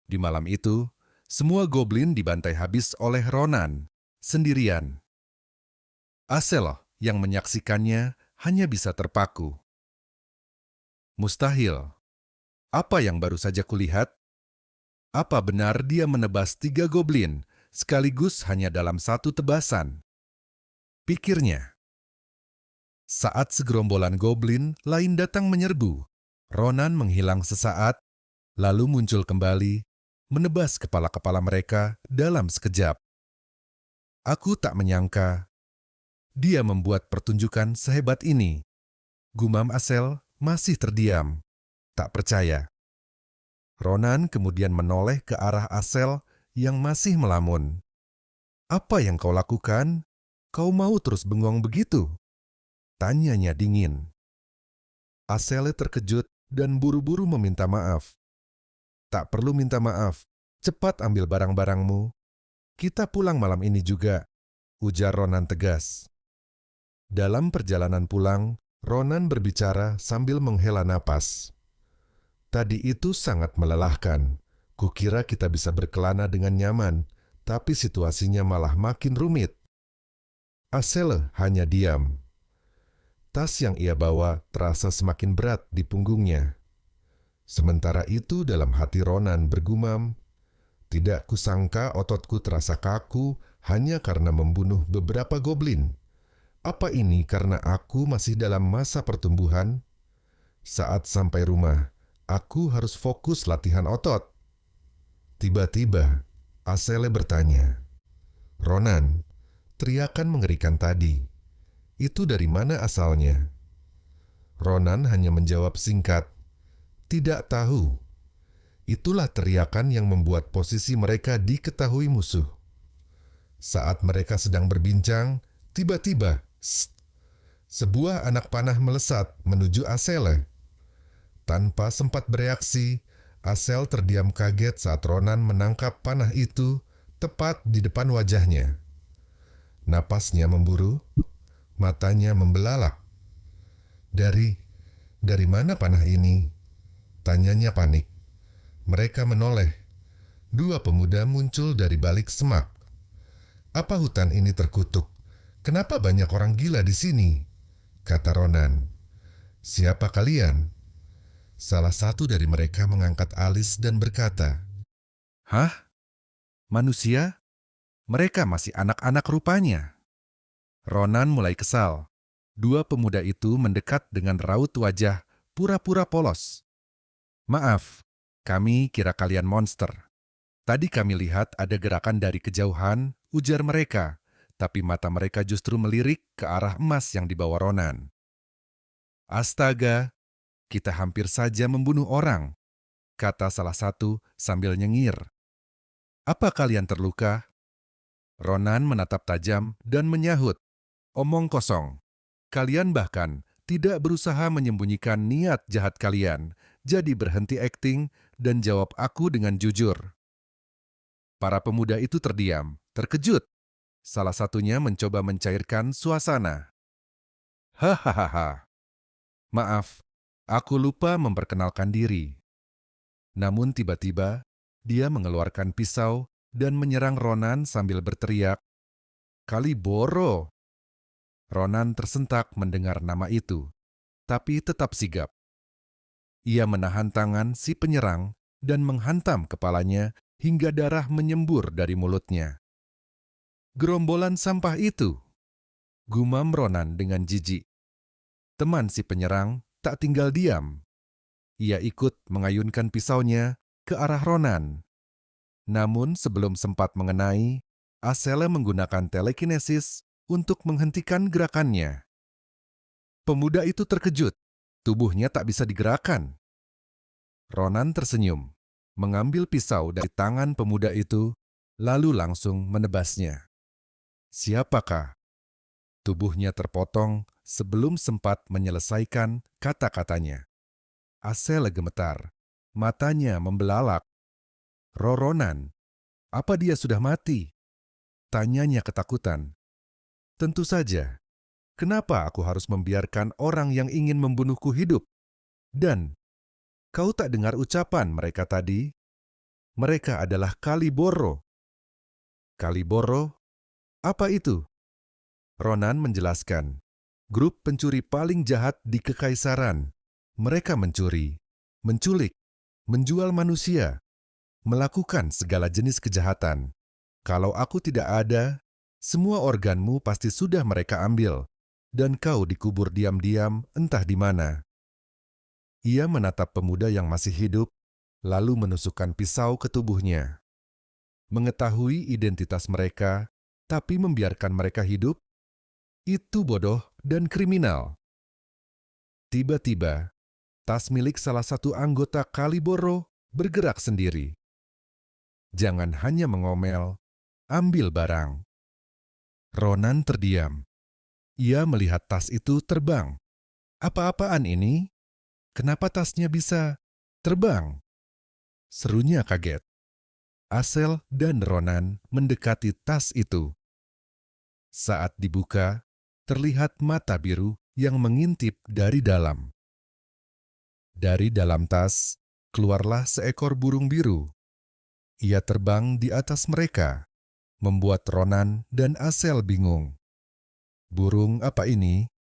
Di malam itu, semua goblin dibantai habis oleh Ronan, sendirian. Aseloh yang menyaksikannya hanya bisa terpaku. Mustahil. Apa yang baru saja kulihat? Apa benar dia menebas 3 goblin sekaligus hanya dalam satu tebasan? Pikirnya. Saat segerombolan goblin lain datang menyerbu, Ronan menghilang sesaat, lalu muncul kembali, menebas kepala-kepala mereka dalam sekejap. Aku tak menyangka dia membuat pertunjukan sehebat ini. Gumam Asel masih terdiam, tak percaya. Ronan kemudian menoleh ke arah Asel yang masih melamun. "Apa yang kau lakukan? Kau mau terus bengong begitu?" tanyanya dingin. Asel terkejut dan buru-buru meminta maaf. "Tak perlu minta maaf, cepat ambil barang-barangmu. Kita pulang malam ini juga," ujar Ronan tegas. Dalam perjalanan pulang, Ronan berbicara sambil menghela napas. "Tadi itu sangat melelahkan. Kukira kita bisa berkelana dengan nyaman, tapi situasinya malah makin rumit." Asele hanya diam. Tas yang ia bawa terasa semakin berat di punggungnya. Sementara itu dalam hati Ronan bergumam, "Tidak kusangka ototku terasa kaku hanya karena membunuh beberapa goblin. Apa ini karena aku masih dalam masa pertumbuhan? Saat sampai rumah, aku harus fokus latihan otot." Tiba-tiba, Asele bertanya, "Ronan, teriakan mengerikan tadi, itu dari mana asalnya?" Ronan hanya menjawab singkat, "Tidak tahu." Itulah teriakan yang membuat posisi mereka diketahui musuh. Saat mereka sedang berbincang, tiba-tiba, "Sst!" Sebuah anak panah melesat menuju Asele. Tanpa sempat bereaksi, Asel terdiam kaget saat Ronan menangkap panah itu tepat di depan wajahnya. Napasnya memburu, matanya membelalak. Dari mana panah ini?" tanyanya panik. Mereka menoleh. 2 pemuda muncul dari balik semak. "Apa hutan ini terkutuk? Kenapa banyak orang gila di sini?" kata Ronan. "Siapa kalian?" Salah satu dari mereka mengangkat alis dan berkata, "Hah? Manusia? Mereka masih anak-anak rupanya." Ronan mulai kesal. 2 pemuda itu mendekat dengan raut wajah pura-pura polos. "Maaf, kami kira kalian monster. Tadi kami lihat ada gerakan dari kejauhan," ujar mereka, tapi mata mereka justru melirik ke arah emas yang dibawa Ronan. "Astaga, kita hampir saja membunuh orang," kata salah satu sambil nyengir. "Apa kalian terluka?" Ronan menatap tajam dan menyahut, "Omong kosong. Kalian bahkan tidak berusaha menyembunyikan niat jahat kalian, jadi berhenti akting dan jawab aku dengan jujur." Para pemuda itu terdiam, terkejut. Salah satunya mencoba mencairkan suasana. "Hahaha. Maaf, aku lupa memperkenalkan diri." Namun tiba-tiba, dia mengeluarkan pisau dan menyerang Ronan sambil berteriak, "Kaliboro!" Ronan tersentak mendengar nama itu, tapi tetap sigap. Ia menahan tangan si penyerang dan menghantam kepalanya hingga darah menyembur dari mulutnya. "Gerombolan sampah itu!" gumam Ronan dengan jijik. Teman si penyerang tak tinggal diam. Ia ikut mengayunkan pisaunya ke arah Ronan. Namun sebelum sempat mengenai, Asele menggunakan telekinesis untuk menghentikan gerakannya. Pemuda itu terkejut, tubuhnya tak bisa digerakkan. Ronan tersenyum, mengambil pisau dari tangan pemuda itu, lalu langsung menebasnya. "Siapakah?" Tubuhnya terpotong sebelum sempat menyelesaikan kata-katanya. Asele gemetar, matanya membelalak. "Roronan, apa dia sudah mati?" tanyanya ketakutan. "Tentu saja. Kenapa aku harus membiarkan orang yang ingin membunuhku hidup? Dan kau tak dengar ucapan mereka tadi?" Mereka adalah Kaliboro. Kaliboro? Apa itu? Ronan menjelaskan. Grup pencuri paling jahat di Kekaisaran. Mereka mencuri, menculik, menjual manusia, melakukan segala jenis kejahatan. Kalau aku tidak ada, semua organmu pasti sudah mereka ambil, dan kau dikubur diam-diam entah di mana. Ia menatap pemuda yang masih hidup, lalu menusukkan pisau ke tubuhnya. Mengetahui identitas mereka, tapi membiarkan mereka hidup, itu bodoh dan kriminal. Tiba-tiba, tas milik salah satu anggota Kaliboro bergerak sendiri. Jangan hanya mengomel, ambil barang. Ronan terdiam. Ia melihat tas itu terbang. Apa-apaan ini? Kenapa tasnya bisa terbang? Serunya kaget. Asel dan Ronan mendekati tas itu. Saat dibuka, terlihat mata biru yang mengintip dari dalam. Dari dalam tas, keluarlah seekor burung biru. Ia terbang di atas mereka, membuat Ronan dan Asel bingung. Burung apa ini?